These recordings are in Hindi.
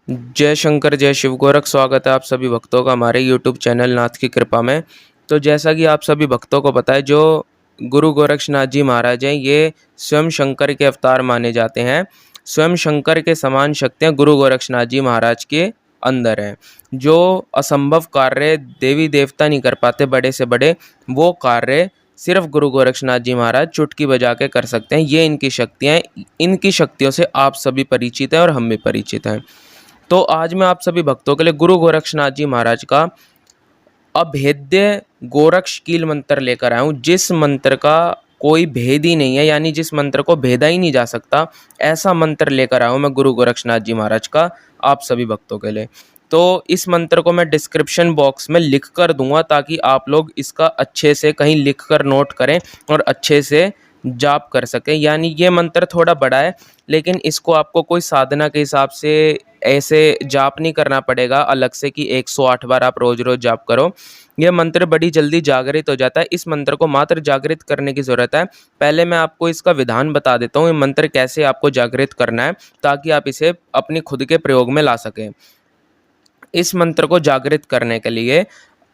जय शंकर जय शिव गोरख। स्वागत है आप सभी भक्तों का हमारे YouTube चैनल नाथ की कृपा में। तो जैसा कि आप सभी भक्तों को पता है, जो गुरु गोरक्षनाथ जी महाराज हैं, ये स्वयं शंकर के अवतार माने जाते हैं। स्वयं शंकर के समान शक्तियाँ गुरु गोरक्षनाथ जी महाराज के अंदर हैं। जो असंभव कार्य देवी देवता नहीं कर पाते बड़े से बड़े, वो कार्य सिर्फ गुरु गोरक्षनाथ जी महाराज चुटकी बजा के कर सकते हैं। ये इनकी शक्तियाँ, इनकी शक्तियों से आप सभी परिचित हैं और हम भी परिचित हैं। तो आज मैं आप सभी भक्तों के लिए गुरु गोरक्षनाथ जी महाराज का अभेद्य गोरक्ष कील मंत्र लेकर आया हूँ, जिस मंत्र का कोई भेद ही नहीं है, यानी जिस मंत्र को भेदा ही नहीं जा सकता, ऐसा मंत्र लेकर आया हूँ मैं गुरु गोरक्षनाथ जी महाराज का आप सभी भक्तों के लिए। तो इस मंत्र को मैं डिस्क्रिप्शन बॉक्स में लिख कर दूंगा, ताकि आप लोग इसका अच्छे से कहीं लिख कर नोट करें और अच्छे से जाप कर सकें। यानी ये मंत्र थोड़ा बड़ा है, लेकिन इसको आपको कोई साधना के हिसाब से ऐसे जाप नहीं करना पड़ेगा अलग से कि 108 बार आप रोज रोज जाप करो। यह मंत्र बड़ी जल्दी जागृत हो जाता है। इस मंत्र को मात्र जागृत करने की ज़रूरत है। पहले मैं आपको इसका विधान बता देता हूँ, ये मंत्र कैसे आपको जागृत करना है, ताकि आप इसे अपनी खुद के प्रयोग में ला सकें। इस मंत्र को जागृत करने के लिए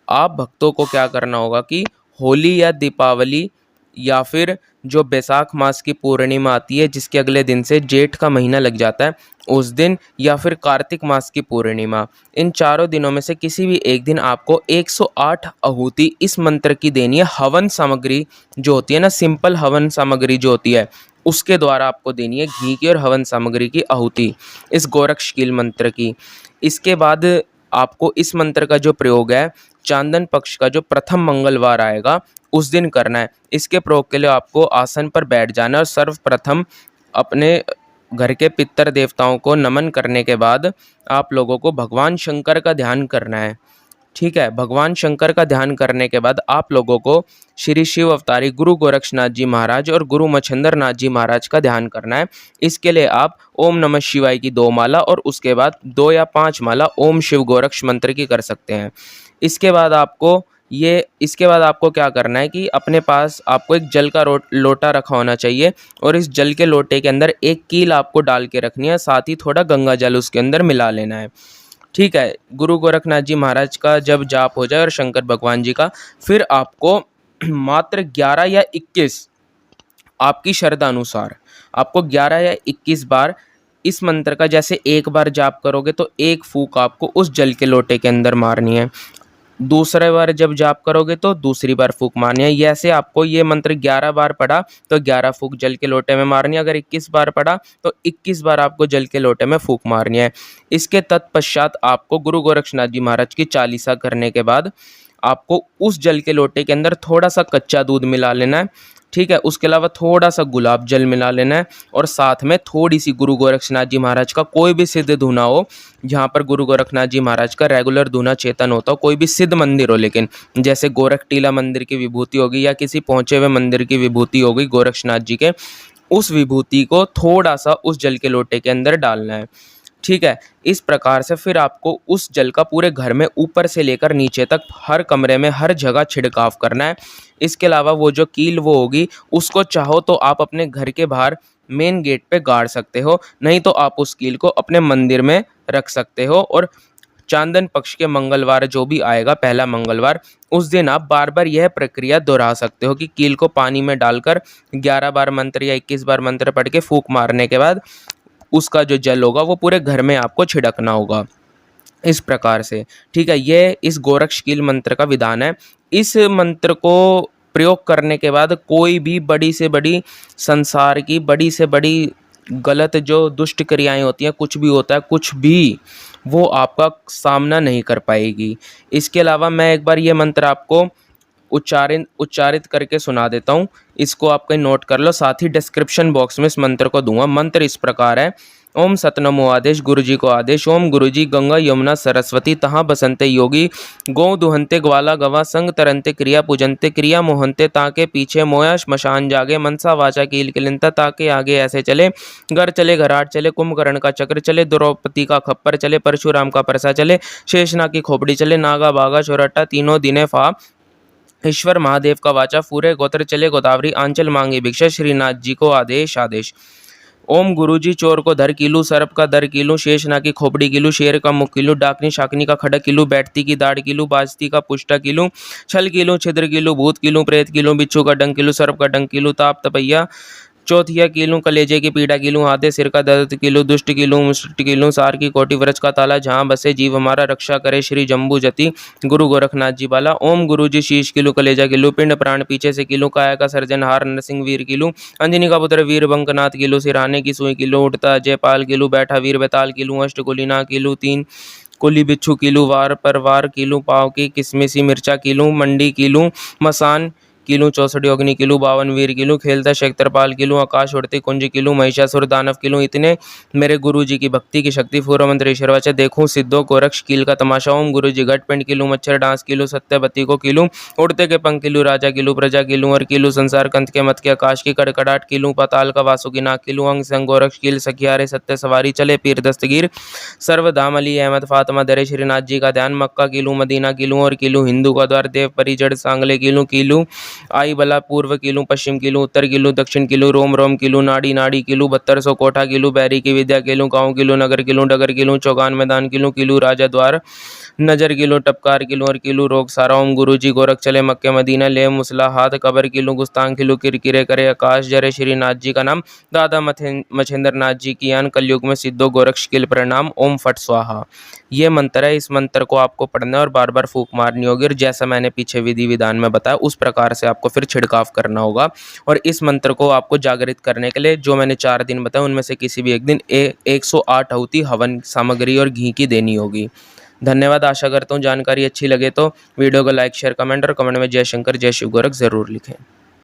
आप भक्तों को क्या करना होगा कि होली या दीपावली या फिर जो बैसाख मास की पूर्णिमा आती है, जिसके अगले दिन से जेठ का महीना लग जाता है, उस दिन, या फिर कार्तिक मास की पूर्णिमा, इन चारों दिनों में से किसी भी एक दिन आपको 108 आहुति इस मंत्र की देनी है। हवन सामग्री जो होती है ना, सिंपल हवन सामग्री जो होती है, उसके द्वारा आपको देनी है घी की और हवन सामग्री की आहुति इस गोरक्षकील मंत्र की। इसके बाद आपको इस मंत्र का जो प्रयोग है, चांदन पक्ष का जो प्रथम मंगलवार आएगा उस दिन करना है। इसके प्रयोग के लिए आपको आसन पर बैठ जाना है और सर्वप्रथम अपने घर के पितर देवताओं को नमन करने के बाद आप लोगों को भगवान शंकर का ध्यान करना है। ठीक है, भगवान शंकर का ध्यान करने के बाद आप लोगों को श्री शिव अवतारी गुरु गोरक्षनाथ जी महाराज और गुरु मच्छिंद्र नाथ जी महाराज का ध्यान करना है। इसके लिए आप ओम नमः शिवाय की 2 माला और उसके बाद 2 या 5 माला ओम शिव गोरक्ष मंत्र की कर सकते हैं। इसके बाद आपको क्या करना है कि अपने पास आपको एक जल का लोटा रखा होना चाहिए, और इस जल के लोटे के अंदर एक कील आपको डाल के रखनी है, साथ ही थोड़ा गंगा जल उसके अंदर मिला लेना है। ठीक है, गुरु गोरखनाथ जी महाराज का जब जाप हो जाए और शंकर भगवान जी का, फिर आपको मात्र 11 या 21, आपकी श्रद्धा अनुसार आपको 11 या 21 बार इस मंत्र का, जैसे एक बार जाप करोगे तो एक फूंक आपको उस जल के लोटे के अंदर मारनी है, दूसरे बार जब जाप करोगे तो दूसरी बार फूंक मारनी है। ऐसे आपको ये मंत्र 11 बार पढ़ा तो 11 फूंक जल के लोटे में मारनी है। अगर 21 बार पढ़ा तो 21 बार आपको जल के लोटे में फूंक मारनी है। इसके तत्पश्चात आपको गुरु गोरक्षनाथ जी महाराज की चालीसा करने के बाद आपको उस जल के लोटे के अंदर थोड़ा सा कच्चा दूध मिला लेना है। ठीक है, उसके अलावा थोड़ा सा गुलाब जल मिला लेना है, और साथ में थोड़ी सी गुरु गोरक्षनाथ जी महाराज का कोई भी सिद्ध धूना हो, जहाँ पर गुरु गोरखनाथ जी महाराज का रेगुलर धूना चेतन होता हो, कोई भी सिद्ध मंदिर हो, लेकिन जैसे गोरख टीला मंदिर की विभूति होगी या किसी पहुंचे हुए मंदिर की विभूति होगी गोरक्षनाथ जी के, उस विभूति को थोड़ा सा उस जल के लोटे के अंदर डालना है। ठीक है, इस प्रकार से फिर आपको उस जल का पूरे घर में ऊपर से लेकर नीचे तक हर कमरे में हर जगह छिड़काव करना है। इसके अलावा वो जो कील वो होगी, उसको चाहो तो आप अपने घर के बाहर मेन गेट पे गाड़ सकते हो, नहीं तो आप उस कील को अपने मंदिर में रख सकते हो। और चांदन पक्ष के मंगलवार जो भी आएगा, पहला मंगलवार, उस दिन आप बार बार यह प्रक्रिया दोहरा सकते हो कि कील को पानी में डालकर 11 बार मंत्र या 21 बार मंत्र पढ़ के फूंक मारने के बाद उसका जो जल होगा वो पूरे घर में आपको छिड़कना होगा, इस प्रकार से। ठीक है, ये इस गोरक्षकील मंत्र का विधान है। इस मंत्र को प्रयोग करने के बाद कोई भी बड़ी से बड़ी संसार की बड़ी से बड़ी गलत जो दुष्ट क्रियाएं होती हैं, कुछ भी होता है, कुछ भी, वो आपका सामना नहीं कर पाएगी। इसके अलावा मैं एक बार ये मंत्र आपको उच्चारित करके सुना देता हूँ, इसको आप कहीं नोट कर लो, साथ ही डिस्क्रिप्शन बॉक्स में इस मंत्र को दूंगा। मंत्र इस प्रकार है। ओम सतनमो आदेश, गुरु जी को आदेश। ओम गुरु जी गंगा यमुना सरस्वती तहाँ बसंते योगी, गौ दुहंते ग्वाला गवा संग तरंते क्रिया पूजनते क्रिया मोहनते ताके पीछे मोया श्मशान जागे, मनसा वाचा कील किलिंता ताके आगे ऐसे चले, घर चले घराट चले, कुंभकर्ण का चक्र चले, द्रौपदी का खप्पर चले, परशुराम का परसा चले, शेषनाग की खोपड़ी चले, नागा बागा चौरट्टा तीनों दिने फा, ईश्वर महादेव का वाचा पूरे गोत्र चले, गोदावरी आंचल मांगी भिक्षा, श्रीनाथ जी को आदेश आदेश। ओम गुरुजी चोर को धर कीलू, सर्प का दर कीलू, शेषना की खोपड़ी कीलू, शेर का मुख कीलू, डाकनी शाकनी का खड़क कीलू, बैठती की दाढ़ कीलू, बाजती का पुष्टा कीलू, छल कीलू, छिद्र कीलू, भूत कीलू, प्रेत कीलू, बिच्छू का डंक कीलू, सर्प का डंक कीलू, ताप तपैया, चौथिया कीलू, कलेजे की पीड़ा कीलू, आधे सिर का दर्द कीलू, दुष्ट कीलू, मुष्ट कीलू, सार की कोटि व्रज का ताला, जहाँ बसे जीव हमारा, रक्षा करे श्री जम्बू जति, गुरु गोरखनाथ जी बाला। ओम गुरु जी शीश कीलू, कलेजा कीलू, पिंड प्राण पीछे से कीलू, काया का सर्जनहार नरसिंह वीर कीलू, अंजनी का पुत्र वीर बंकनाथ कीलू, सिराने की सुई कीलू, उठता जयपाल कीलू, बैठा वीर बेताल कीलू, अष्टकुलीना कीलू, तीन कुली बिच्छू कीलू, वार पर वार कीलू, पाव की किसमिसी मिर्चा कीलू, मंडी कीलू, मसान कीलू, 64 अग्नि कीलू, 52 वीर कीलू, खेलता क्षेत्रपाल कीलू, आकाश उड़ते कुंज कीलू, महिषासुर दानव कीलू। इतने मेरे गुरु जी की भक्ति की शक्ति पूर्व मंत्र ईश्वरवाचा देखूं सिद्धो गोरक्ष कील का तमाशा। ओम गुरु जी घट पिंड कीलू, मच्छर डांस कीलू, सत्यवती को कीलू, उड़ते के पंख कीलू, राजा कीलू, प्रजा कीलू, और कीलू, संसार कंत के मत के, आकाश की कड़कड़ाट कीलू, पाताल का वासु की नाक कीलू, अंग संग गोरक्ष कील, सखियारे सत्य सवारी, चले पीर दस्तगीर, सर्वधाम अली अहमद फातिमा दरे श्रीनाथ जी का ध्यान, मक्का कीलू, मदीना कीलू, और कीलू, हिंदू का द्वार, देव परिजड़ सांगले कीलू, कीलू आई बला, पूर्व कीलू, पश्चिम कीलू, उत्तर कीलू, दक्षिण कीलू, रोम रोम कीलू, नाड़ी नाड़ी कीलू, 7200 कोठा कीलू, बैरी की विद्या कीलू, गाँव कीलू, नगर कीलू, डगर कीलू, चौगान मैदान कीलू, कीलू राजा द्वार, नजर कीलू, टपकार कीलू, और कीलू रोग सारा। ओम गुरु जी गोरख चले मक्के मदीना, ले मुसला हाथ, कबर कीलू, गुस्तांग कीलू, किरकिरे करे आकाश, जरे श्रीनाथ जी का नाम, दादा मछेंद्र नाथ जी की यान, कलयुग में सिद्धो गोरक्ष किल प्रणाम, ओम फट स्वाहा। ये मंत्र है, इस मंत्र को आपको पढ़ना है और बार बार फूंक मारनी होगी, और जैसा मैंने पीछे विधि विधान में बताया उस प्रकार से आपको फिर छिड़काव करना होगा। और इस मंत्र को आपको जागृत करने के लिए जो मैंने 4 दिन बताया उनमें से किसी भी एक दिन 108 आहुति हवन सामग्री और घी की देनी होगी। धन्यवाद। आशा करता हूँ जानकारी अच्छी लगे तो वीडियो को लाइक शेयर कमेंट और कमेंट में जय शंकर जय शिव गोरख ज़रूर लिखें।